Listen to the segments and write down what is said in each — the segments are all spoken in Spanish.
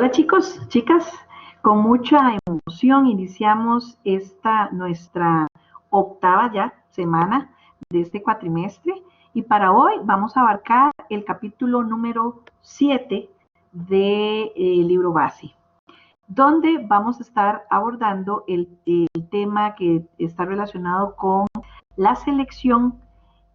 Hola chicos, chicas, con mucha emoción iniciamos esta nuestra octava ya semana de este cuatrimestre y para hoy vamos a abarcar el capítulo número 7 del libro base, donde vamos a estar abordando el tema que está relacionado con la selección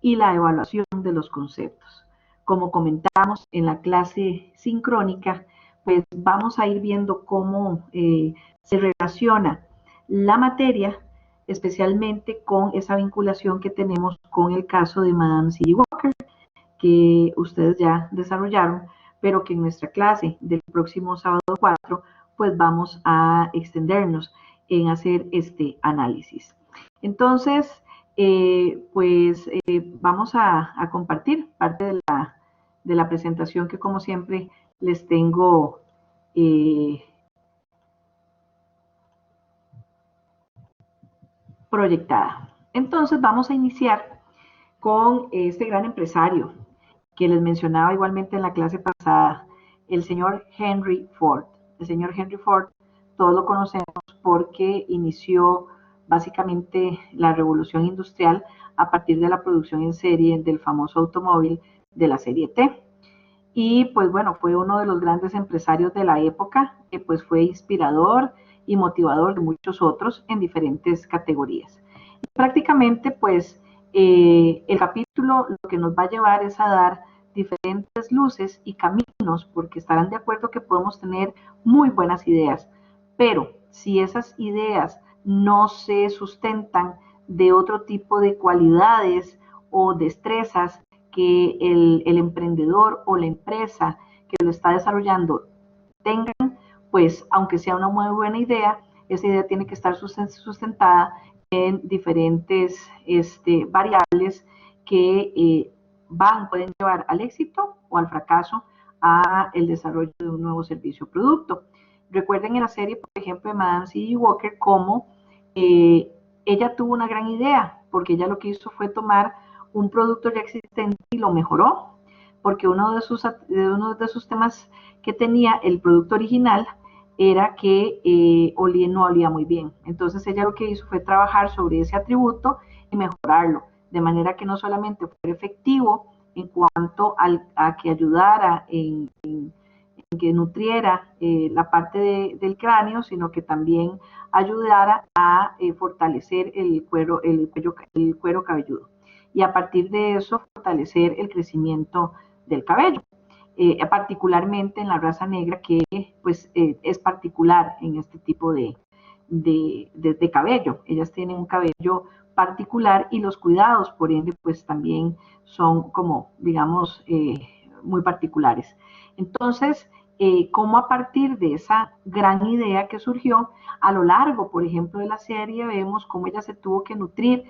y la evaluación de los conceptos. Como comentamos en la clase sincrónica, pues vamos a ir viendo cómo se relaciona la materia, especialmente con esa vinculación que tenemos con el caso de Madame C. Walker, que ustedes ya desarrollaron, pero que en nuestra clase del próximo sábado 4, pues vamos a extendernos en hacer este análisis. Entonces, vamos a compartir parte de la presentación que como siempre les tengo proyectada. Entonces vamos a iniciar con este gran empresario que les mencionaba igualmente en la clase pasada, el señor Henry Ford. El señor Henry Ford, todos lo conocemos porque inició básicamente la revolución industrial a partir de la producción en serie del famoso automóvil de la serie T. Y pues bueno, fue uno de los grandes empresarios de la época, que pues fue inspirador y motivador de muchos otros en diferentes categorías. Y prácticamente pues el capítulo lo que nos va a llevar es a dar diferentes luces y caminos, porque estarán de acuerdo que podemos tener muy buenas ideas, pero si esas ideas no se sustentan de otro tipo de cualidades o destrezas que el emprendedor o la empresa que lo está desarrollando tengan, pues aunque sea una muy buena idea, esa idea tiene que estar sustentada en diferentes variables que pueden llevar al éxito o al fracaso a el desarrollo de un nuevo servicio o producto. Recuerden en la serie, por ejemplo, de Madame C. Walker, cómo ella tuvo una gran idea, porque ella lo que hizo fue tomar un producto ya existente y lo mejoró, porque uno de sus temas que tenía el producto original era que no olía muy bien. Entonces ella lo que hizo fue trabajar sobre ese atributo y mejorarlo, de manera que no solamente fuera efectivo en cuanto a que ayudara en que nutriera la parte del cráneo, sino que también ayudara a fortalecer el cuero cabelludo. Y a partir de eso, fortalecer el crecimiento del cabello. Particularmente en la raza negra, que pues es particular en este tipo de cabello. Ellas tienen un cabello particular y los cuidados, por ende, pues también son como, digamos, muy particulares. Entonces, cómo a partir de esa gran idea que surgió, a lo largo, por ejemplo, de la serie, vemos cómo ella se tuvo que nutrir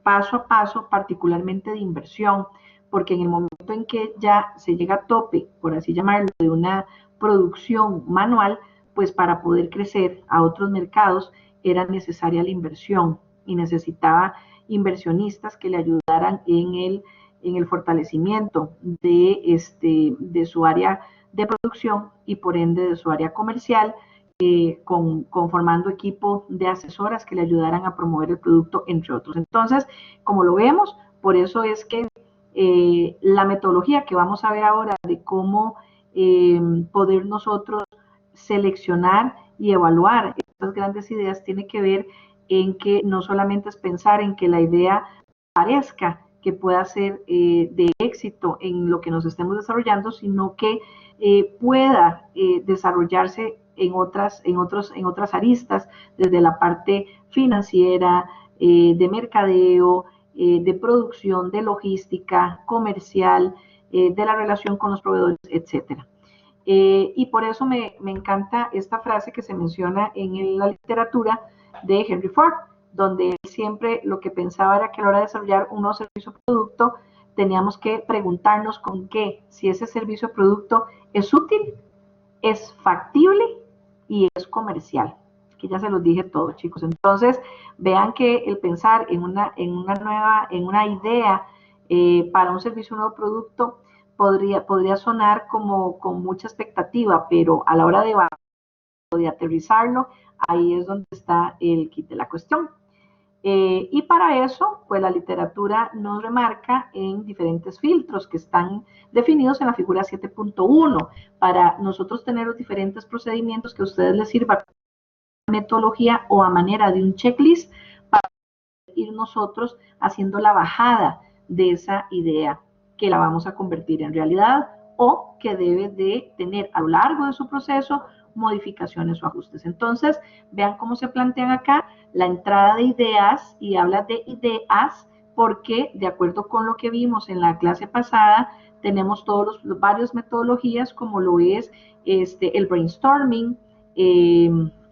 paso a paso, particularmente de inversión, porque en el momento en que ya se llega a tope, por así llamarlo, de una producción manual, pues para poder crecer a otros mercados era necesaria la inversión y necesitaba inversionistas que le ayudaran en el fortalecimiento de su área de producción y por ende de su área comercial, conformando equipo de asesoras que le ayudaran a promover el producto, entre otros. Entonces, como lo vemos, por eso es que la metodología que vamos a ver ahora de cómo poder nosotros seleccionar y evaluar estas grandes ideas tiene que ver en que no solamente es pensar en que la idea parezca que pueda ser de éxito en lo que nos estemos desarrollando, sino que pueda desarrollarse en otras aristas, desde la parte financiera, de mercadeo, de producción, de logística, comercial, de la relación con los proveedores, etcétera. Y por eso me encanta esta frase que se menciona en la literatura de Henry Ford, donde él siempre lo que pensaba era que a la hora de desarrollar un nuevo servicio o producto, teníamos que preguntarnos con qué, si ese servicio o producto es útil, es factible y es comercial. Que ya se los dije todo, chicos. Entonces, vean que el pensar en una idea para un servicio o un nuevo producto, podría sonar como con mucha expectativa, pero a la hora de aterrizarlo, ahí es donde está el kit de la cuestión. Y para eso, pues la literatura nos remarca en diferentes filtros que están definidos en la figura 7.1 para nosotros tener los diferentes procedimientos que a ustedes les sirva metodología o a manera de un checklist para ir nosotros haciendo la bajada de esa idea que la vamos a convertir en realidad o que debe de tener a lo largo de su proceso modificaciones o ajustes. Entonces, vean cómo se plantean acá la entrada de ideas y habla de ideas porque de acuerdo con lo que vimos en la clase pasada, tenemos todos los varias metodologías como lo es el brainstorming,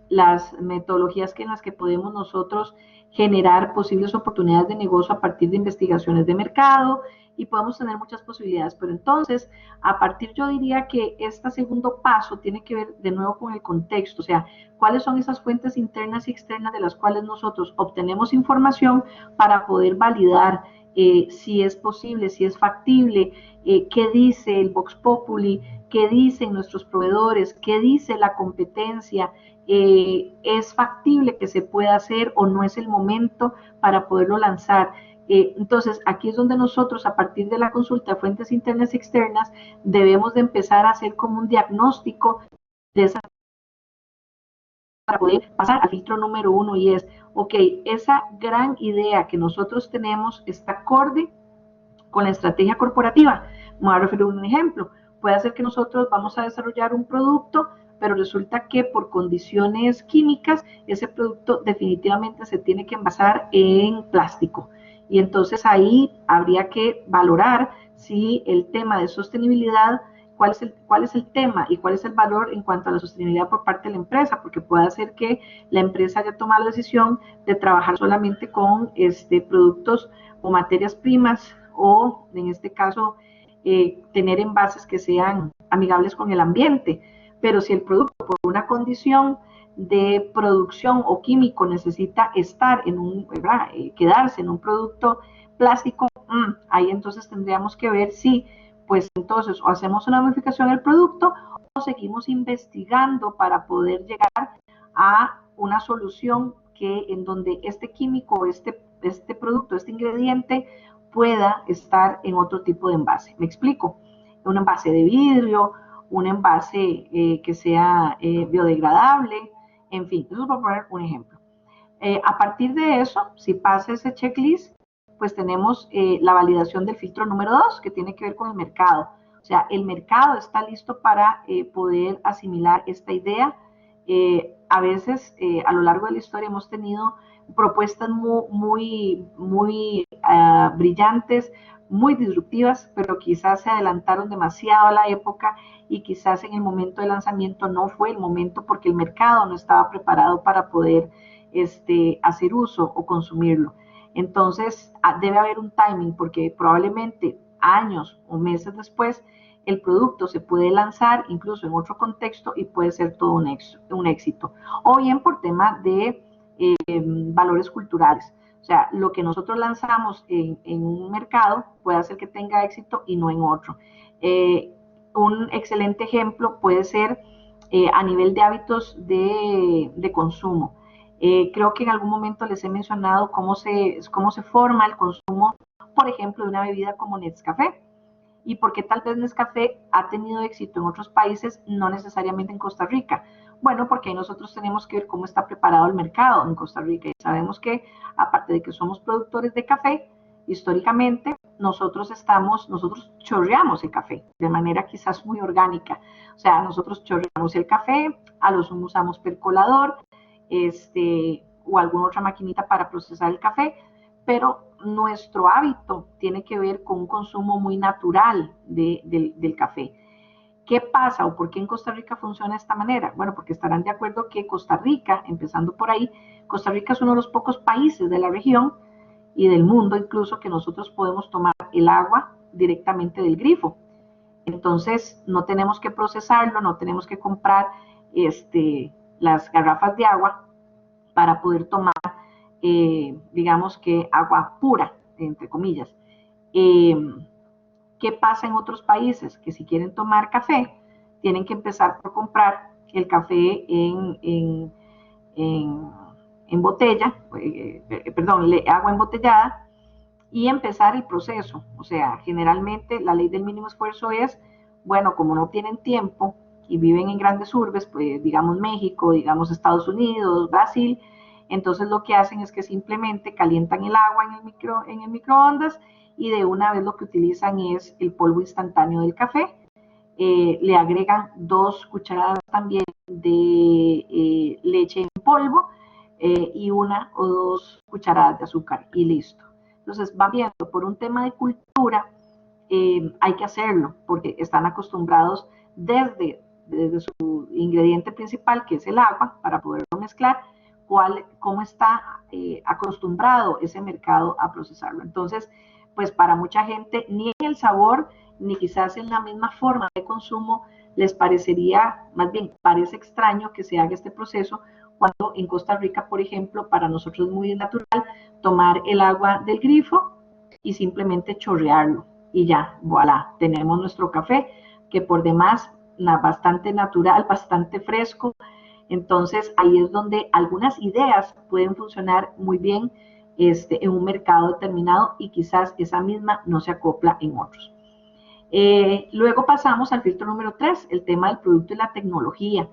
las metodologías en las que podemos nosotros generar posibles oportunidades de negocio a partir de investigaciones de mercado y podemos tener muchas posibilidades. Pero entonces, a partir yo diría que este segundo paso tiene que ver de nuevo con el contexto, o sea, cuáles son esas fuentes internas y externas de las cuales nosotros obtenemos información para poder validar si es posible, si es factible, qué dice el Vox Populi, qué dicen nuestros proveedores, qué dice la competencia, es factible que se pueda hacer o no es el momento para poderlo lanzar. Entonces, aquí es donde nosotros, a partir de la consulta de fuentes internas y externas, debemos de empezar a hacer como un diagnóstico de esa para poder pasar al filtro número 1 y es, ok, esa gran idea que nosotros tenemos está acorde con la estrategia corporativa. Me voy a referir a un ejemplo. Puede ser que nosotros vamos a desarrollar un producto, pero resulta que por condiciones químicas ese producto definitivamente se tiene que envasar en plástico. Y entonces ahí habría que valorar si el tema de sostenibilidad, cuál es el tema y cuál es el valor en cuanto a la sostenibilidad por parte de la empresa, porque puede ser que la empresa haya tomado la decisión de trabajar solamente con productos o materias primas o en este caso tener envases que sean amigables con el ambiente. Pero si el producto por una condición de producción o químico necesita estar en un, quedarse en un producto plástico, ahí entonces tendríamos que ver si pues entonces o hacemos una modificación del producto o seguimos investigando para poder llegar a una solución que en donde este químico, este producto, este ingrediente pueda estar en otro tipo de envase. ¿Me explico? Un envase de vidrio, un envase que sea biodegradable, en fin, eso es para poner un ejemplo. A partir de eso, si pasa ese checklist, pues tenemos la validación del filtro número 2, que tiene que ver con el mercado. O sea, el mercado está listo para poder asimilar esta idea. A veces, a lo largo de la historia, hemos tenido propuestas muy brillantes, muy disruptivas, pero quizás se adelantaron demasiado a la época y quizás en el momento de lanzamiento no fue el momento porque el mercado no estaba preparado para poder hacer uso o consumirlo. Entonces, debe haber un timing porque probablemente años o meses después el producto se puede lanzar incluso en otro contexto y puede ser todo un éxito. O bien por tema de valores culturales. O sea, lo que nosotros lanzamos en un mercado puede hacer que tenga éxito y no en otro. Un excelente ejemplo puede ser a nivel de hábitos de consumo. Creo que en algún momento les he mencionado cómo se forma el consumo, por ejemplo, de una bebida como Nescafé. Y por qué tal vez Nescafé ha tenido éxito en otros países, no necesariamente en Costa Rica. Bueno, porque nosotros tenemos que ver cómo está preparado el mercado en Costa Rica. Y sabemos que, aparte de que somos productores de café, históricamente nosotros chorreamos el café de manera quizás muy orgánica. O sea, nosotros chorreamos el café, a lo sumo usamos percolador, o alguna otra maquinita para procesar el café, pero nuestro hábito tiene que ver con un consumo muy natural del café. ¿Qué pasa o por qué en Costa Rica funciona de esta manera? Bueno, porque estarán de acuerdo que Costa Rica, empezando por ahí, Costa Rica es uno de los pocos países de la región y del mundo incluso que nosotros podemos tomar el agua directamente del grifo. Entonces, no tenemos que procesarlo, no tenemos que comprar las garrafas de agua para poder tomar, digamos que agua pura, entre comillas. ¿Qué pasa en otros países? Que si quieren tomar café, tienen que empezar por comprar el café en botella, agua embotellada, y empezar el proceso. O sea, generalmente la ley del mínimo esfuerzo es, bueno, como no tienen tiempo y viven en grandes urbes, pues digamos México, digamos Estados Unidos, Brasil, entonces lo que hacen es que simplemente calientan el agua en el microondas y de una vez lo que utilizan es el polvo instantáneo del café. Le agregan 2 cucharadas también de leche en polvo y 1 o 2 cucharadas de azúcar y listo. Entonces va viendo, por un tema de cultura, hay que hacerlo porque están acostumbrados desde su ingrediente principal, que es el agua, para poderlo mezclar, cómo está acostumbrado ese mercado a procesarlo. Entonces, pues para mucha gente, ni en el sabor, ni quizás en la misma forma de consumo, les parecería, más bien parece extraño que se haga este proceso, cuando en Costa Rica, por ejemplo, para nosotros es muy natural tomar el agua del grifo y simplemente chorrearlo. Y ya, voilà, tenemos nuestro café, que por demás, bastante natural, bastante fresco. Entonces, ahí es donde algunas ideas pueden funcionar muy bien en un mercado determinado y quizás esa misma no se acopla en otros. Luego pasamos al filtro número 3, el tema del producto y la tecnología.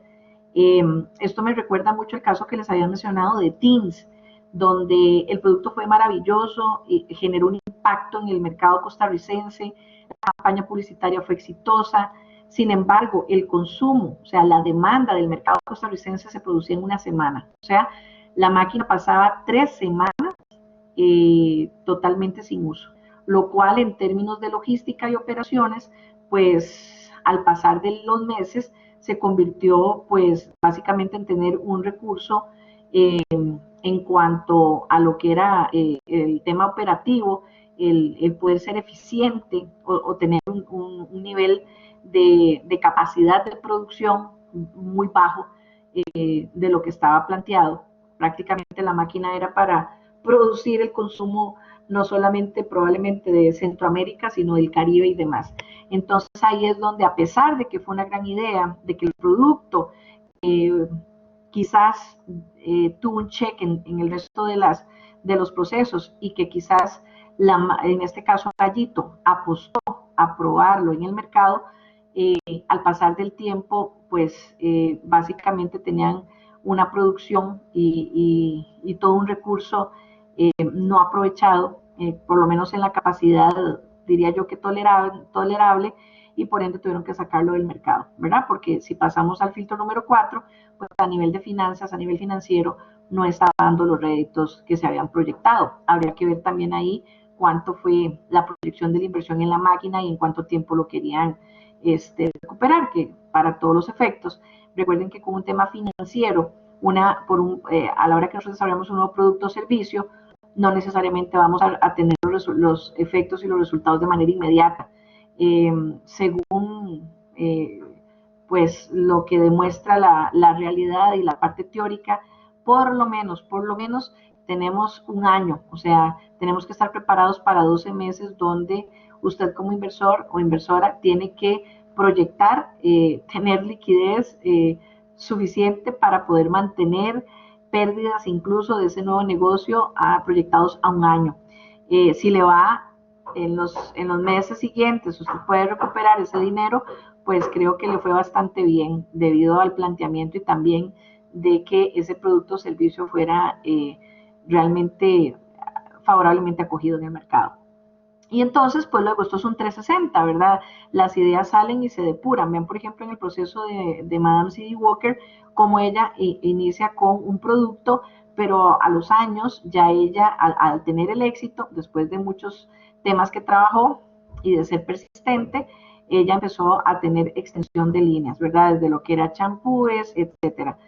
Esto me recuerda mucho el caso que les había mencionado de Teams, donde el producto fue maravilloso, y generó un impacto en el mercado costarricense, la campaña publicitaria fue exitosa. Sin embargo, el consumo, o sea, la demanda del mercado costarricense se producía en una semana. O sea, la máquina pasaba 3 semanas totalmente sin uso, lo cual en términos de logística y operaciones, pues al pasar de los meses se convirtió pues básicamente en tener un recurso en cuanto a lo que era el tema operativo, el poder ser eficiente o tener un nivel de capacidad de producción muy bajo de lo que estaba planteado. Prácticamente la máquina era para producir el consumo no solamente probablemente de Centroamérica, sino del Caribe y demás. Entonces ahí es donde, a pesar de que fue una gran idea, de que el producto quizás tuvo un check en el resto de los procesos y que quizás en este caso Gallito apostó a probarlo en el mercado, al pasar del tiempo pues básicamente tenían una producción y todo un recurso no aprovechado, por lo menos en la capacidad, diría yo que tolerable, y por ende tuvieron que sacarlo del mercado, ¿verdad? Porque si pasamos al filtro número 4, pues a nivel de finanzas, a nivel financiero, no estaba dando los réditos que se habían proyectado. Habría que ver también ahí cuánto fue la proyección de la inversión en la máquina y en cuánto tiempo lo querían recuperar, que para todos los efectos, recuerden que con un tema financiero, a la hora que nosotros desarrollamos un nuevo producto o servicio, no necesariamente vamos a tener los efectos y los resultados de manera inmediata. Según pues lo que demuestra la realidad y la parte teórica, por lo menos tenemos un año, o sea, tenemos que estar preparados para 12 meses donde usted como inversor o inversora tiene que proyectar, tener liquidez suficiente para poder mantener pérdidas incluso de ese nuevo negocio proyectados a un año. Si le va en los meses siguientes, usted puede recuperar ese dinero, pues creo que le fue bastante bien debido al planteamiento y también de que ese producto o servicio fuera realmente favorablemente acogido en el mercado. Y entonces, pues luego esto es un 360, ¿verdad? Las ideas salen y se depuran. Vean, por ejemplo, en el proceso de Madame C.D. Walker, cómo ella inicia con un producto, pero a los años ya ella, al tener el éxito, después de muchos temas que trabajó y de ser persistente, ella empezó a tener extensión de líneas, ¿verdad? Desde lo que era champúes, etcétera.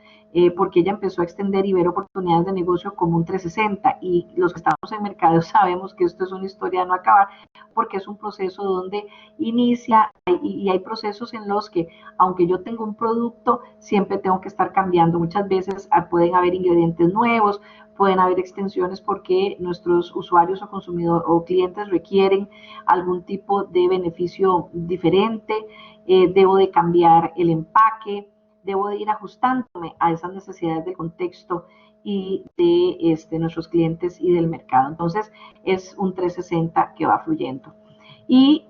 porque ella empezó a extender y ver oportunidades de negocio como un 360, y los que estamos en mercado sabemos que esto es una historia de no acabar, porque es un proceso donde inicia y hay procesos en los que, aunque yo tengo un producto, siempre tengo que estar cambiando. Muchas veces pueden haber ingredientes nuevos, pueden haber extensiones porque nuestros usuarios o consumidores o clientes requieren algún tipo de beneficio diferente, debo de cambiar el empaque, debo de ir ajustándome a esas necesidades de contexto y de nuestros clientes y del mercado. Entonces, es un 360 que va fluyendo. Y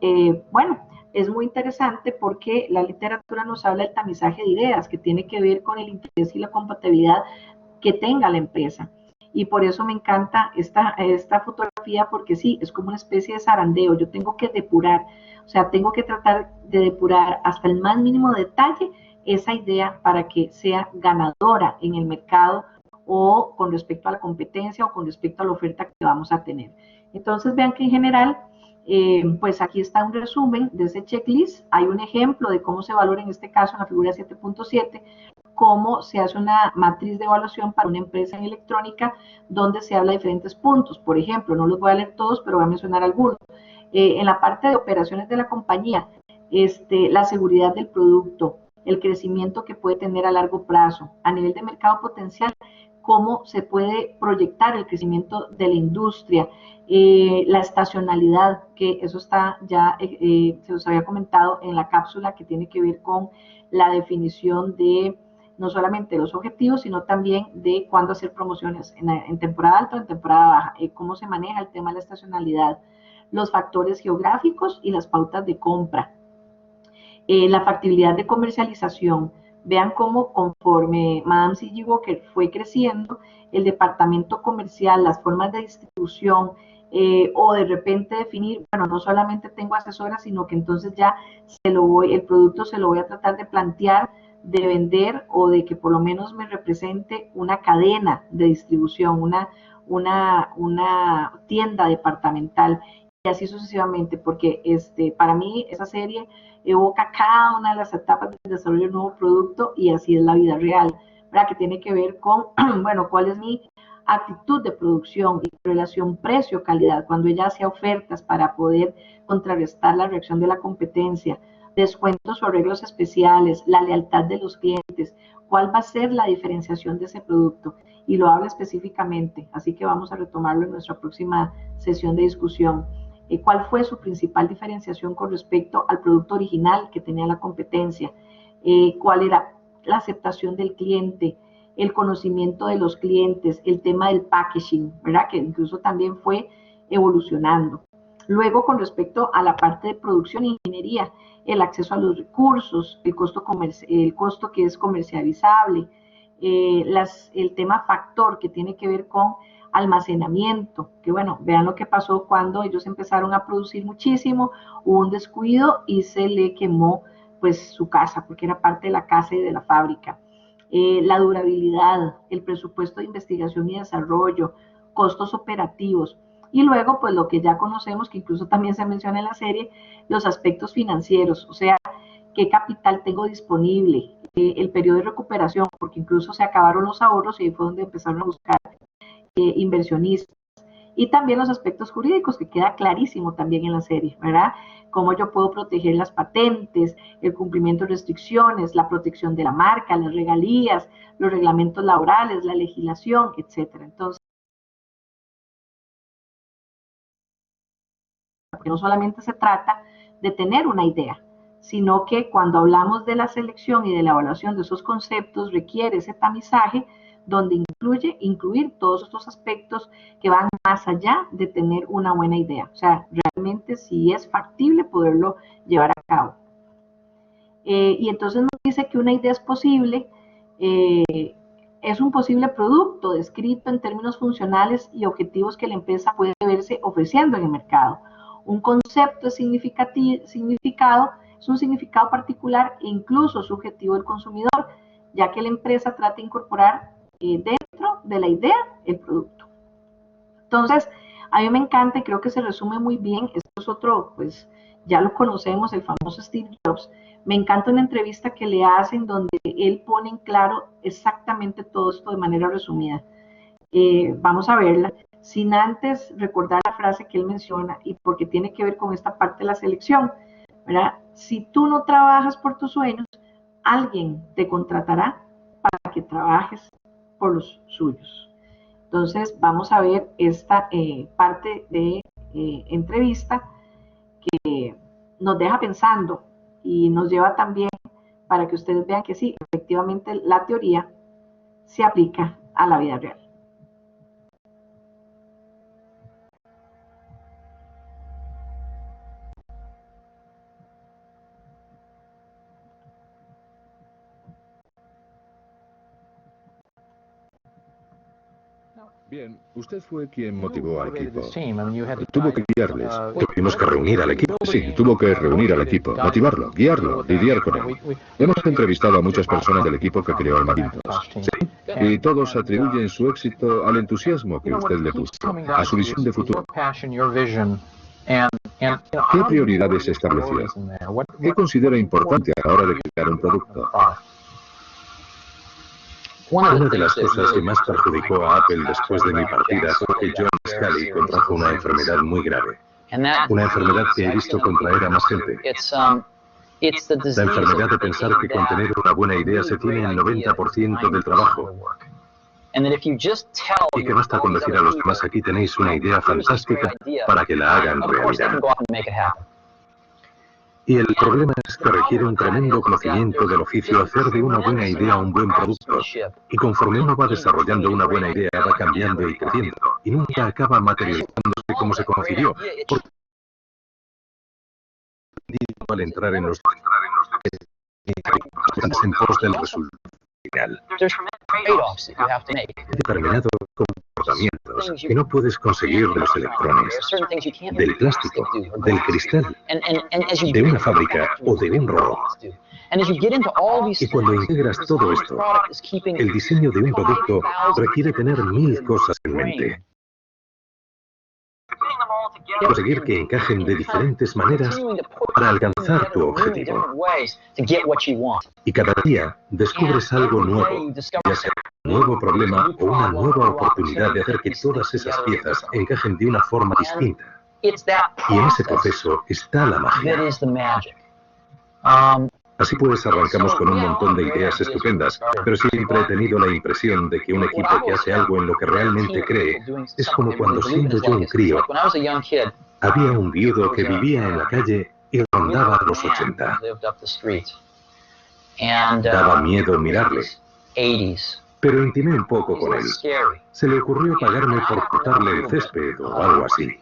bueno, es muy interesante porque la literatura nos habla del tamizaje de ideas, que tiene que ver con el interés y la compatibilidad que tenga la empresa. Y por eso me encanta esta fotografía, porque sí, es como una especie de zarandeo. Yo tengo que depurar, o sea, tengo que tratar de depurar hasta el más mínimo detalle esa idea para que sea ganadora en el mercado o con respecto a la competencia o con respecto a la oferta que vamos a tener. Entonces vean que en general, pues aquí está un resumen de ese checklist. Hay un ejemplo de cómo se valora en este caso en la figura 7.7, cómo se hace una matriz de evaluación para una empresa en electrónica donde se habla de diferentes puntos. Por ejemplo, no los voy a leer todos, pero voy a mencionar algunos. En la parte de operaciones de la compañía, la seguridad del producto, el crecimiento que puede tener a largo plazo, a nivel de mercado potencial, cómo se puede proyectar el crecimiento de la industria, la estacionalidad, que eso está ya, se os había comentado en la cápsula, que tiene que ver con la definición de no solamente los objetivos, sino también de cuándo hacer promociones en temporada alta o en temporada baja, cómo se maneja el tema de la estacionalidad, los factores geográficos y las pautas de compra, la factibilidad de comercialización. Vean cómo conforme Madame C.G. Walker fue creciendo, el departamento comercial, las formas de distribución, o de repente definir, bueno, no solamente tengo asesoras, sino que entonces ya el producto se lo voy a tratar de plantear, de vender, o de que por lo menos me represente una cadena de distribución, una tienda departamental, y así sucesivamente, porque para mí esa serie evoca cada una de las etapas del desarrollo de un nuevo producto, y así es la vida real, ¿verdad? Que tiene que ver con, bueno, cuál es mi actitud de producción y relación precio-calidad, cuando ella hace ofertas para poder contrarrestar la reacción de la competencia, descuentos o arreglos especiales, la lealtad de los clientes, cuál va a ser la diferenciación de ese producto, y lo habla específicamente, así que vamos a retomarlo en nuestra próxima sesión de discusión. ¿Cuál fue su principal diferenciación con respecto al producto original que tenía la competencia? ¿Cuál era la aceptación del cliente, el conocimiento de los clientes, el tema del packaging, ¿verdad? Que incluso también fue evolucionando. Luego, con respecto a la parte de producción e ingeniería, el acceso a los recursos, el costo que es comercializable, el tema factor que tiene que ver con almacenamiento, que bueno, vean lo que pasó cuando ellos empezaron a producir muchísimo, hubo un descuido y se le quemó pues su casa, porque era parte de la casa y de la fábrica. La durabilidad, el presupuesto de investigación y desarrollo, costos operativos, y luego pues lo que ya conocemos, que incluso también se menciona en la serie, los aspectos financieros, o sea, qué capital tengo disponible, el periodo de recuperación, porque incluso se acabaron los ahorros y ahí fue donde empezaron a buscar inversionistas. Y también los aspectos jurídicos, que queda clarísimo también en la serie, ¿verdad? Cómo yo puedo proteger las patentes, el cumplimiento de restricciones, la protección de la marca, las regalías, los reglamentos laborales, la legislación, etcétera. Entonces, porque no solamente se trata de tener una idea, sino que cuando hablamos de la selección y de la evaluación de esos conceptos, requiere ese tamizaje donde incluir todos estos aspectos que van más allá de tener una buena idea. O sea, realmente si es factible poderlo llevar a cabo. Y entonces nos dice que una idea es posible, es un posible producto descrito en términos funcionales y objetivos que la empresa puede verse ofreciendo en el mercado. Un concepto es significado, es un significado particular e incluso subjetivo del consumidor, ya que la empresa trata de incorporar dentro de la idea el producto. Entonces, a mí me encanta y creo que se resume muy bien. Esto es otro, pues, ya lo conocemos, el famoso Steve Jobs. Me encanta una entrevista que le hacen donde él pone en claro exactamente todo esto de manera resumida. Vamos a verla, sin antes recordar la frase que él menciona y porque tiene que ver con esta parte de la selección, ¿verdad? Si tú no trabajas por tus sueños, alguien te contratará para que trabajes por los suyos. Entonces, vamos a ver esta parte de entrevista que nos deja pensando y nos lleva también para que ustedes vean que sí, efectivamente la teoría se aplica a la vida real. Bien, usted fue quien motivó al equipo. Tuvo que guiarles. Tuvimos que reunir al equipo. Sí, tuvo que reunir al equipo, motivarlo, guiarlo, lidiar con él. Hemos entrevistado a muchas personas del equipo que creó el Macintosh. Sí, y todos atribuyen su éxito al entusiasmo que usted le puso, a su visión de futuro. ¿Qué prioridades estableció? ¿Qué considera importante a la hora de crear un producto? Una de las cosas que más perjudicó a Apple después de mi partida fue que John Scully contrajo una enfermedad muy grave. Una enfermedad que he visto contraer a más gente. La enfermedad de pensar que con tener una buena idea se tiene el 90% del trabajo. Y que basta con decir a los demás: aquí tenéis una idea fantástica, para que la hagan realidad. Y el problema es que requiere un tremendo conocimiento del oficio hacer de una buena idea un buen producto. Y conforme uno va desarrollando una buena idea, va cambiando y creciendo. Y nunca acaba materializándose como se concibió. Porque al entrar en los detalles en pos del resultado final. Hay determinados comportamientos que no puedes conseguir de los electrones, del plástico, del cristal, de una fábrica o de un robot. Y cuando integras todo esto, el diseño de un producto requiere tener 1000 cosas en mente. Conseguir que encajen de diferentes maneras para alcanzar tu objetivo. Y cada día descubres algo nuevo, ya sea un nuevo problema o una nueva oportunidad de hacer que todas esas piezas encajen de una forma distinta. Y en ese proceso está la magia. Así pues, arrancamos con un montón de ideas estupendas, pero siempre he tenido la impresión de que un equipo que hace algo en lo que realmente cree es como cuando, siendo yo un crío, había un viudo que vivía en la calle y rondaba los 80. Daba miedo mirarle, pero intimé un poco con él. Se le ocurrió pagarme por cortarle el césped o algo así.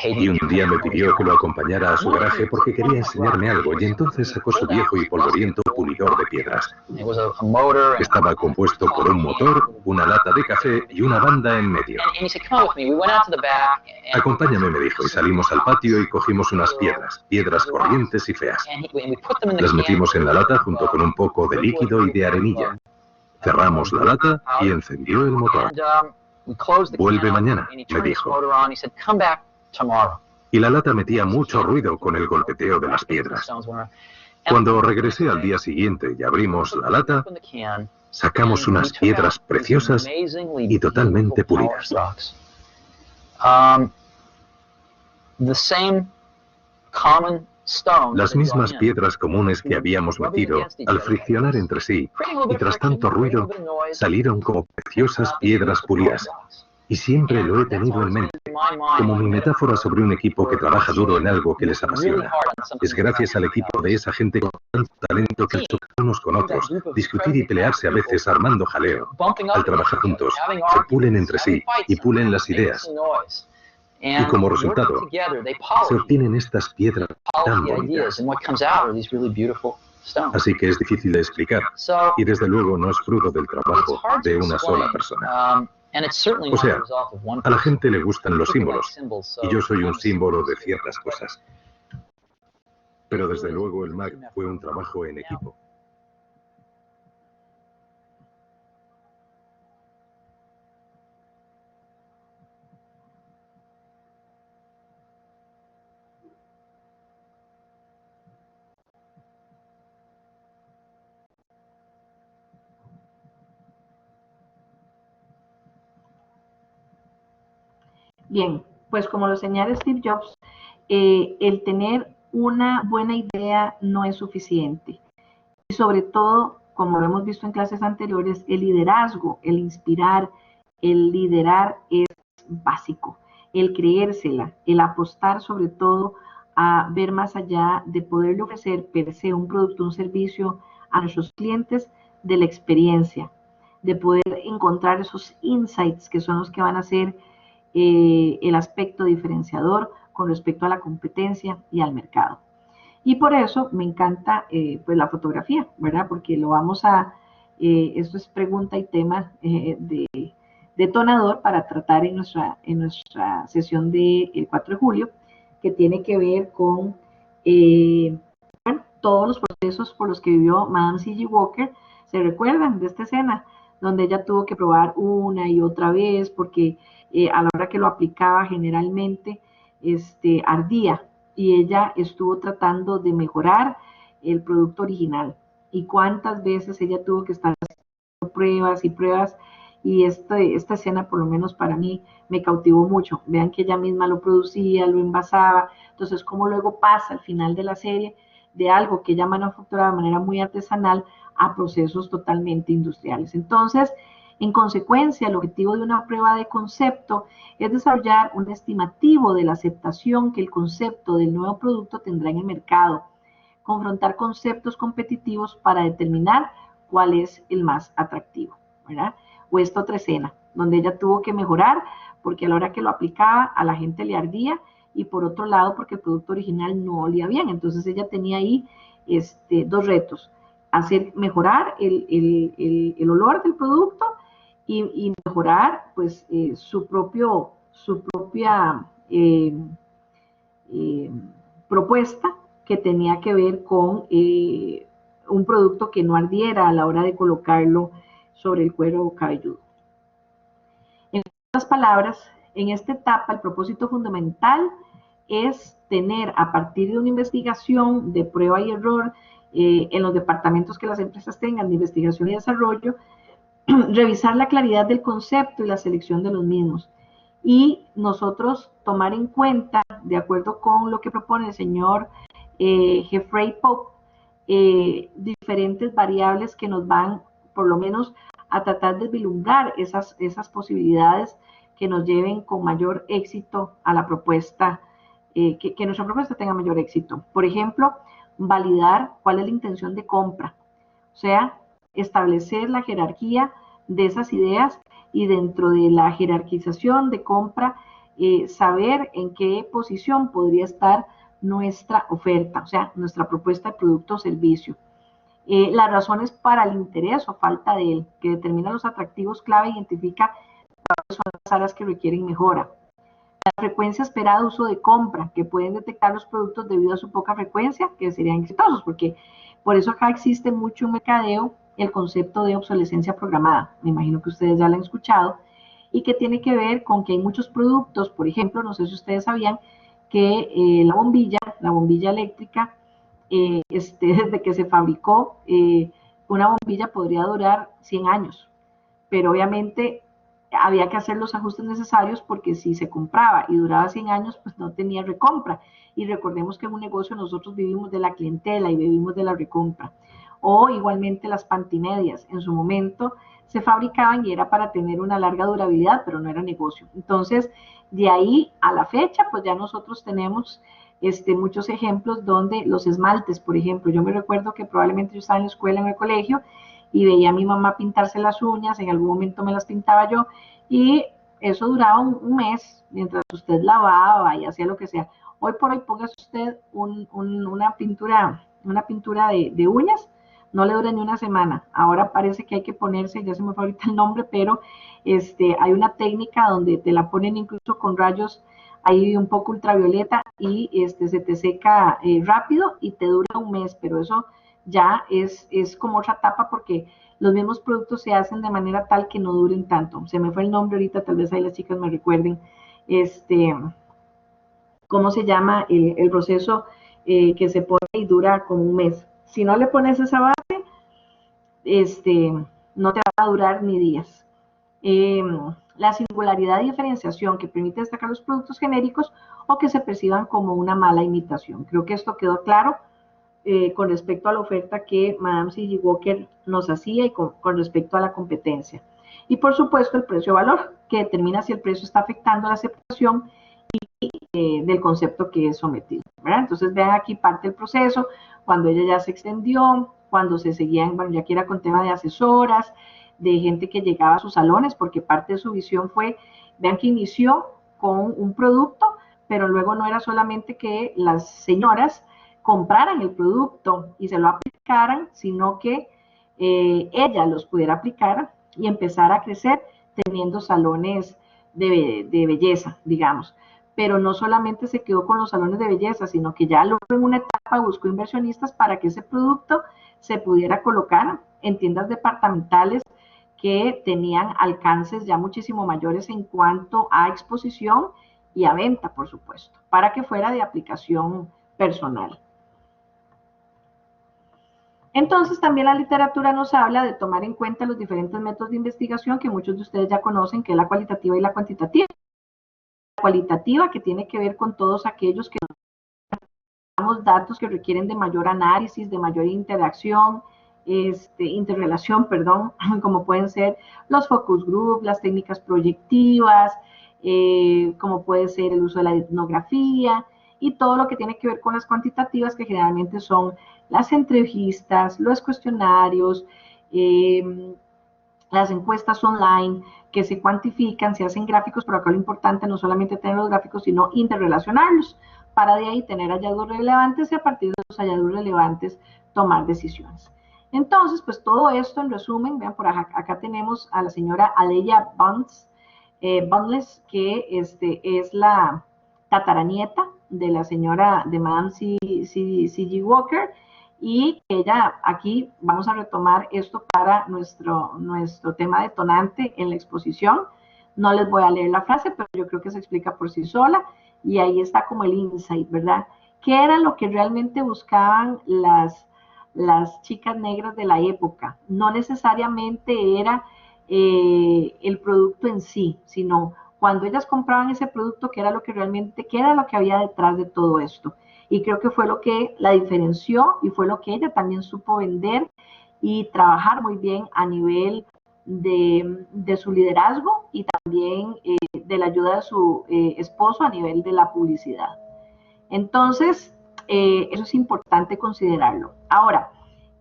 Y un día me pidió que lo acompañara a su garaje porque quería enseñarme algo, y entonces sacó su viejo y polvoriento pulidor de piedras. Estaba compuesto por un motor, una lata de café y una banda en medio. Acompáñame, me dijo, y salimos al patio y cogimos unas piedras corrientes y feas. Las metimos en la lata junto con un poco de líquido y de arenilla. Cerramos la lata y encendió el motor. Vuelve mañana, me dijo. Y la lata metía mucho ruido con el golpeteo de las piedras. Cuando regresé al día siguiente y abrimos la lata, sacamos unas piedras preciosas y totalmente pulidas. Las mismas piedras comunes que habíamos metido, al friccionar entre sí, y tras tanto ruido, salieron como preciosas piedras pulidas. Y siempre lo he tenido en mente, como mi metáfora sobre un equipo que trabaja duro en algo que les apasiona. Es gracias al equipo de esa gente con tanto talento que al chocar unos con otros, discutir y pelearse a veces armando jaleo, al trabajar juntos, se pulen entre sí y pulen las ideas. Y como resultado, se obtienen estas piedras tan bonitas. Así que es difícil de explicar, y desde luego no es fruto del trabajo de una sola persona. O sea, a la gente le gustan los símbolos, y yo soy un símbolo de ciertas cosas. Pero desde luego el Mac fue un trabajo en equipo. Bien, pues como lo señala Steve Jobs, el tener una buena idea no es suficiente. Y sobre todo, como lo hemos visto en clases anteriores, el liderazgo, el inspirar, el liderar es básico. El creérsela, el apostar sobre todo a ver más allá de poderle ofrecer per se un producto, un servicio a nuestros clientes de la experiencia, de poder encontrar esos insights que son los que van a ser el aspecto diferenciador con respecto a la competencia y al mercado. Y por eso me encanta pues la fotografía, ¿verdad? Porque lo vamos a, esto es pregunta y tema de detonador para tratar en nuestra sesión del 4 de julio, que tiene que ver con bueno, todos los procesos por los que vivió Madame C.G. Walker. ¿Se recuerdan de esta escena? Donde ella tuvo que probar una y otra vez porque a la hora que lo aplicaba generalmente ardía, y ella estuvo tratando de mejorar el producto original. Y cuántas veces ella tuvo que estar haciendo pruebas y pruebas, y esta escena por lo menos para mí me cautivó mucho. Vean que ella misma lo producía, lo envasaba, entonces cómo luego pasa al final de la serie de algo que ella manufacturaba de manera muy artesanal a procesos totalmente industriales. Entonces, en consecuencia, el objetivo de una prueba de concepto es desarrollar un estimativo de la aceptación que el concepto del nuevo producto tendrá en el mercado, confrontar conceptos competitivos para determinar cuál es el más atractivo, ¿verdad? O esta otra escena, donde ella tuvo que mejorar porque a la hora que lo aplicaba a la gente le ardía, y por otro lado porque el producto original no olía bien. Entonces ella tenía ahí dos retos: mejorar el olor del producto y mejorar pues su propia eh, propuesta, que tenía que ver con un producto que no ardiera a la hora de colocarlo sobre el cuero cabelludo. En otras palabras, en esta etapa el propósito fundamental es tener, a partir de una investigación de prueba y error en los departamentos que las empresas tengan de investigación y desarrollo, revisar la claridad del concepto y la selección de los mismos. Y nosotros tomar en cuenta, de acuerdo con lo que propone el señor Jeffrey Pope, diferentes variables que nos van, por lo menos, a tratar de vislumbrar esas posibilidades que nos lleven con mayor éxito a la propuesta, que nuestra propuesta tenga mayor éxito. Por ejemplo, validar cuál es la intención de compra, o sea, establecer la jerarquía de esas ideas, y dentro de la jerarquización de compra, saber en qué posición podría estar nuestra oferta, o sea, nuestra propuesta de producto o servicio. Las razones para el interés o falta de él, que determina los atractivos clave, identifica cuáles son las áreas que requieren mejora. La frecuencia esperada de uso de compra, que pueden detectar los productos debido a su poca frecuencia, que serían exitosos, porque por eso acá existe mucho mercadeo, el concepto de obsolescencia programada. Me imagino que ustedes ya lo han escuchado, y que tiene que ver con que hay muchos productos, por ejemplo, no sé si ustedes sabían que la bombilla eléctrica, desde que se fabricó, una bombilla podría durar 100 años, pero obviamente había que hacer los ajustes necesarios, porque si se compraba y duraba 100 años, pues no tenía recompra. Y recordemos que en un negocio nosotros vivimos de la clientela y vivimos de la recompra. O igualmente las pantimedias, en su momento se fabricaban y era para tener una larga durabilidad, pero no era negocio. Entonces, de ahí a la fecha, pues ya nosotros tenemos muchos ejemplos donde los esmaltes, por ejemplo, yo me recuerdo que probablemente yo estaba en la escuela, en el colegio, y veía a mi mamá pintarse las uñas, en algún momento me las pintaba yo, y eso duraba un mes, mientras usted lavaba y hacía lo que sea. Hoy por hoy, póngase usted una pintura de uñas, no le dura ni una semana. Ahora parece que hay que ponerse, ya se me fue ahorita el nombre, pero hay una técnica donde te la ponen incluso con rayos ahí un poco ultravioleta, y se te seca rápido y te dura un mes, pero eso ya es como otra etapa, porque los mismos productos se hacen de manera tal que no duren tanto. Se me fue el nombre ahorita, tal vez ahí las chicas me recuerden, cómo se llama el proceso que se pone y dura como un mes. Si no le pones esa base, no te va a durar ni días. la singularidad y diferenciación que permite destacar los productos genéricos o que se perciban como una mala imitación. Creo que esto quedó claro con respecto a la oferta que Madame C.J. Walker nos hacía y con respecto a la competencia. Y por supuesto el precio-valor, que determina si el precio está afectando la aceptación del concepto que es sometido, ¿verdad? Entonces vean aquí parte del proceso, cuando ella ya se extendió, cuando se seguían, bueno, ya que era con tema de asesoras, de gente que llegaba a sus salones, porque parte de su visión fue, vean que inició con un producto, pero luego no era solamente que las señoras compraran el producto y se lo aplicaran, sino que ella los pudiera aplicar y empezar a crecer teniendo salones de belleza, digamos. Pero no solamente se quedó con los salones de belleza, sino que ya luego en una etapa buscó inversionistas para que ese producto se pudiera colocar en tiendas departamentales que tenían alcances ya muchísimo mayores en cuanto a exposición y a venta, por supuesto, para que fuera de aplicación personal. Entonces, también la literatura nos habla de tomar en cuenta los diferentes métodos de investigación que muchos de ustedes ya conocen, que es la cualitativa y la cuantitativa. La cualitativa, que tiene que ver con todos aquellos que damos datos que requieren de mayor análisis, de mayor interacción, interrelación, perdón, como pueden ser los focus group, las técnicas proyectivas, como puede ser el uso de la etnografía y todo lo que tiene que ver con las cuantitativas, que generalmente son las entrevistas, los cuestionarios, las encuestas online que se cuantifican, se hacen gráficos, pero acá lo importante no solamente tener los gráficos, sino interrelacionarlos, para de ahí tener hallazgos relevantes y a partir de los hallazgos relevantes tomar decisiones. Entonces, pues todo esto en resumen, vean por acá tenemos a la señora Aleya Bundles, que es la tataranieta de la señora de Madame C.J. Walker, y ella, aquí vamos a retomar esto para nuestro tema detonante en la exposición. No les voy a leer la frase, pero yo creo que se explica por sí sola, y ahí está como el insight, ¿verdad? ¿Qué era lo que realmente buscaban las chicas negras de la época? No necesariamente era el producto en sí, sino cuando ellas compraban ese producto, qué era lo que realmente, qué era lo que había detrás de todo esto. Y creo que fue lo que la diferenció y fue lo que ella también supo vender y trabajar muy bien a nivel de su liderazgo y también de la ayuda de su esposo a nivel de la publicidad. Entonces, eso es importante considerarlo. Ahora,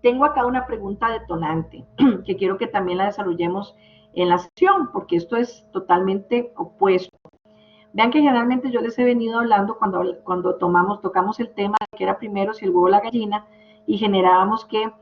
tengo acá una pregunta detonante que quiero que también la desarrollemos en la sesión, porque esto es totalmente opuesto. Vean que generalmente yo les he venido hablando cuando tocamos el tema de que era primero si el huevo o la gallina, y generábamos que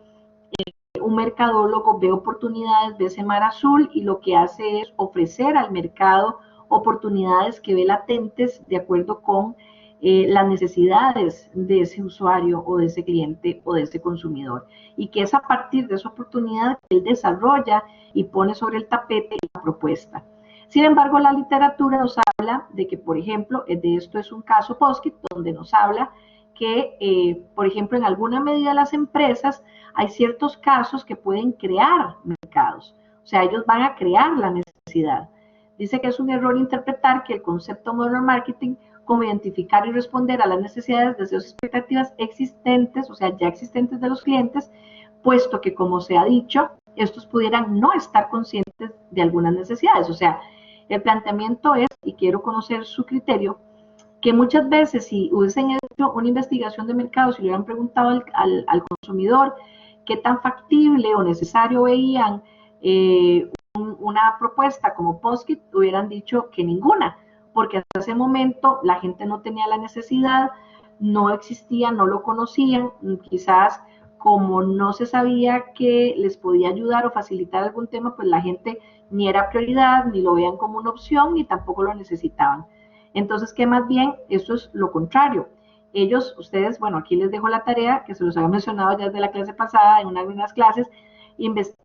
un mercadólogo ve oportunidades, ve ese mar azul y lo que hace es ofrecer al mercado oportunidades que ve latentes de acuerdo con las necesidades de ese usuario o de ese cliente o de ese consumidor, y que es a partir de esa oportunidad que él desarrolla y pone sobre el tapete la propuesta. Sin embargo, la literatura nos habla de que, por ejemplo, de esto es un caso Post-it, donde nos habla que, por ejemplo, en alguna medida las empresas hay ciertos casos que pueden crear mercados, o sea, ellos van a crear la necesidad. Dice que es un error interpretar que el concepto modern marketing como identificar y responder a las necesidades, deseos y expectativas existentes, o sea, ya existentes de los clientes, puesto que, como se ha dicho, estos pudieran no estar conscientes de algunas necesidades. O sea, el planteamiento es, y quiero conocer su criterio, que muchas veces si hubiesen hecho una investigación de mercado, si le hubieran preguntado al consumidor qué tan factible o necesario veían una propuesta como Post-it, hubieran dicho que ninguna, porque hasta ese momento la gente no tenía la necesidad, no existía, no lo conocían, quizás como no se sabía que les podía ayudar o facilitar algún tema, pues la gente ni era prioridad, ni lo veían como una opción, ni tampoco lo necesitaban. Entonces, que más bien, eso es lo contrario. Ellos, ustedes, bueno, aquí les dejo la tarea, que se los había mencionado ya desde la clase pasada, en algunas clases, investiguen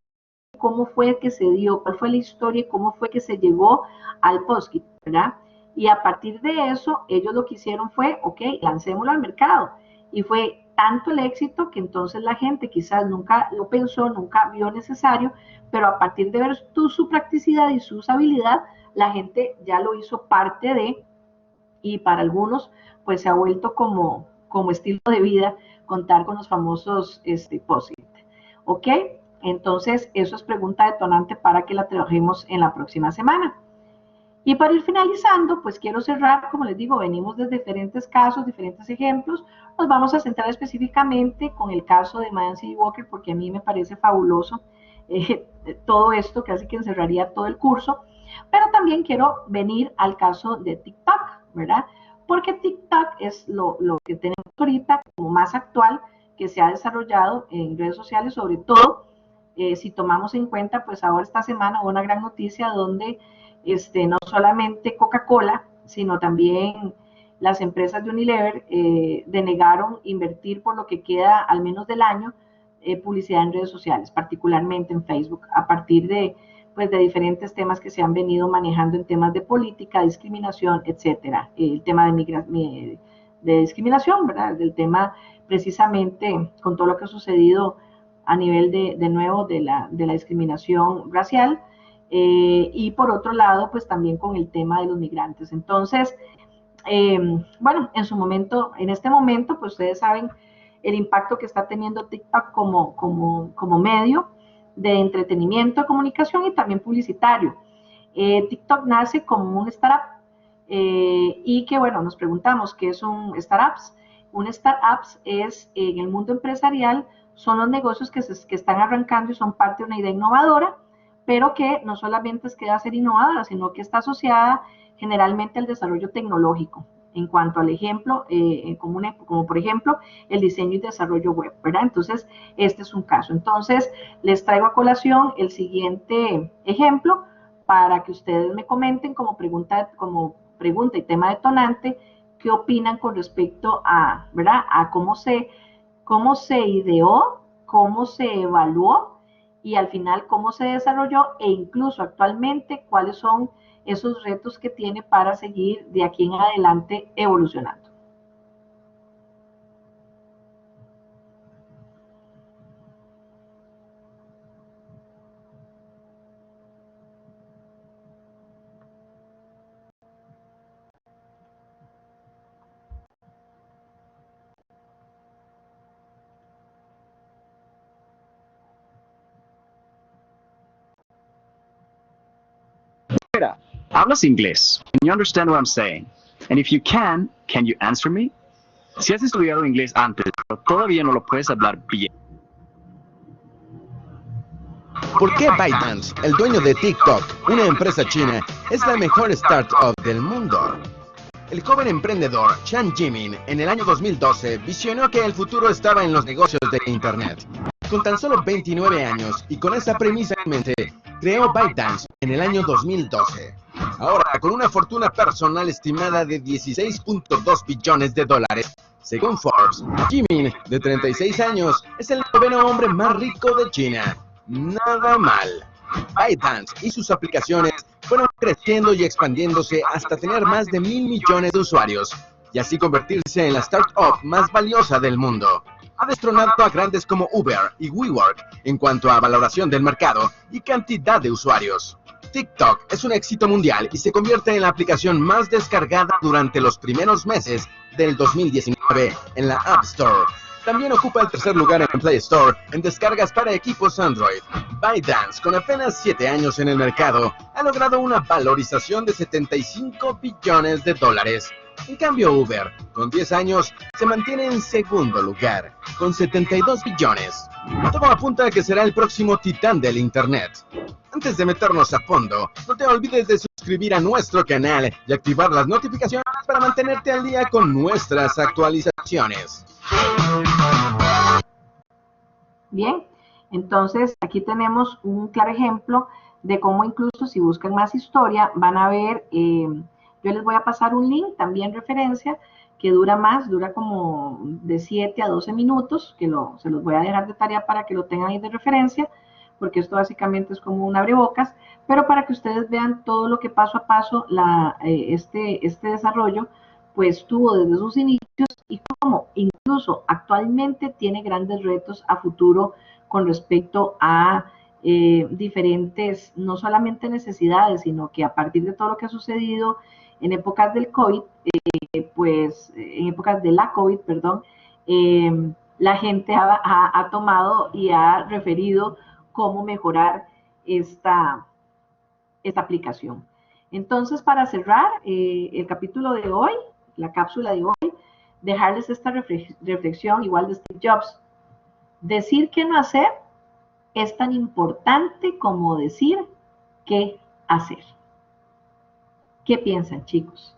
cómo fue que se dio, cuál fue la historia y cómo fue que se llegó al Post-it, ¿verdad? Y a partir de eso, ellos lo que hicieron fue, ok, lancémoslo al mercado. Y fue tanto el éxito que entonces la gente quizás nunca lo pensó, nunca vio necesario, pero a partir de ver su practicidad y su usabilidad, la gente ya lo hizo parte de, y para algunos pues se ha vuelto como estilo de vida contar con los famosos POSIT. ¿Ok? Entonces, eso es pregunta detonante para que la trabajemos en la próxima semana. Y para ir finalizando, pues quiero cerrar, como les digo, venimos de diferentes casos, diferentes ejemplos. Nos vamos a centrar específicamente con el caso de Madden City Walker, porque a mí me parece fabuloso todo esto, casi que encerraría todo el curso. Pero también quiero venir al caso de TikTok, ¿verdad? Porque TikTok es lo que tenemos ahorita como más actual, que se ha desarrollado en redes sociales, sobre todo si tomamos en cuenta, pues ahora esta semana hubo una gran noticia donde no solamente Coca-Cola, sino también las empresas de Unilever denegaron invertir por lo que queda al menos del año publicidad en redes sociales, particularmente en Facebook, a partir de diferentes temas que se han venido manejando en temas de política, discriminación, etcétera. El tema de discriminación, ¿verdad? Del tema precisamente con todo lo que ha sucedido a nivel de nuevo de la discriminación racial, y por otro lado, pues también con el tema de los migrantes. Entonces, bueno, en este momento, pues ustedes saben el impacto que está teniendo TikTok como medio de entretenimiento, comunicación y también publicitario. TikTok nace como un startup y que, bueno, nos preguntamos qué es un startup. Un startup es, en el mundo empresarial, son los negocios que están arrancando y son parte de una idea innovadora, pero que no solamente es que va a ser innovadora, sino que está asociada generalmente al desarrollo tecnológico, en cuanto al ejemplo, como por ejemplo el diseño y desarrollo web, ¿verdad? Entonces, este es un caso. Entonces, les traigo a colación el siguiente ejemplo para que ustedes me comenten como pregunta y tema detonante, qué opinan con respecto a, ¿verdad? A cómo se ideó, cómo se evaluó y al final cómo se desarrolló e incluso actualmente cuáles son esos retos que tiene para seguir de aquí en adelante evolucionando. ¿Hablas inglés? Can you understand what I'm saying? And if you can you answer me? Si has estudiado inglés antes, pero todavía no lo puedes hablar bien. ¿Por qué ByteDance, el dueño de TikTok, una empresa china, es la mejor startup del mundo? El joven emprendedor Chan Jimin, en el año 2012, visionó que el futuro estaba en los negocios de Internet. Con tan solo 29 años y con esa premisa en mente, creó ByteDance en el año 2012. Ahora, con una fortuna personal estimada de 16.2 billones de dólares, según Forbes, Jimin, de 36 años, es el noveno hombre más rico de China. Nada mal. ByteDance y sus aplicaciones fueron creciendo y expandiéndose hasta tener más de 1.000 millones de usuarios, y así convertirse en la startup más valiosa del mundo. Ha destronado a grandes como Uber y WeWork en cuanto a valoración del mercado y cantidad de usuarios. TikTok es un éxito mundial y se convierte en la aplicación más descargada durante los primeros meses del 2019 en la App Store. También ocupa el tercer lugar en Play Store en descargas para equipos Android. ByteDance, con apenas 7 años en el mercado, ha logrado una valorización de 75 billones de dólares. En cambio, Uber, con 10 años, se mantiene en segundo lugar, con 72 billones. Todo apunta a que será el próximo titán del Internet. Antes de meternos a fondo, no te olvides de suscribir a nuestro canal y activar las notificaciones para mantenerte al día con nuestras actualizaciones. Bien, entonces aquí tenemos un claro ejemplo de cómo incluso si buscan más historia van a ver, yo les voy a pasar un link también referencia que dura como de 7 a 12 minutos, que se los voy a dejar de tarea para que lo tengan ahí de referencia, porque esto básicamente es como un abrebocas, pero para que ustedes vean todo lo que paso a paso este desarrollo pues tuvo desde sus inicios y cómo incluso actualmente tiene grandes retos a futuro con respecto a diferentes, no solamente necesidades, sino que a partir de todo lo que ha sucedido en épocas del COVID, pues en épocas de la COVID, perdón, la gente ha tomado y ha referido cómo mejorar esta aplicación. Entonces, para cerrar el capítulo de hoy, la cápsula de hoy, dejarles esta reflexión igual de Steve Jobs. Decir qué no hacer es tan importante como decir qué hacer. ¿Qué piensan, chicos?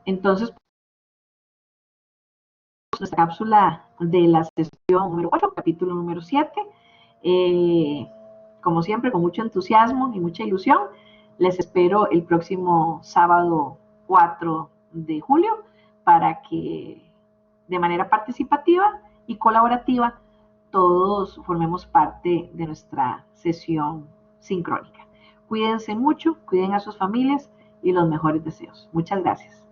Entonces, nuestra cápsula de la sesión número 8, capítulo número 7. Como siempre, con mucho entusiasmo y mucha ilusión, les espero el próximo sábado 4 de julio para que de manera participativa y colaborativa todos formemos parte de nuestra sesión sincrónica. Cuídense mucho, cuiden a sus familias y los mejores deseos. Muchas gracias.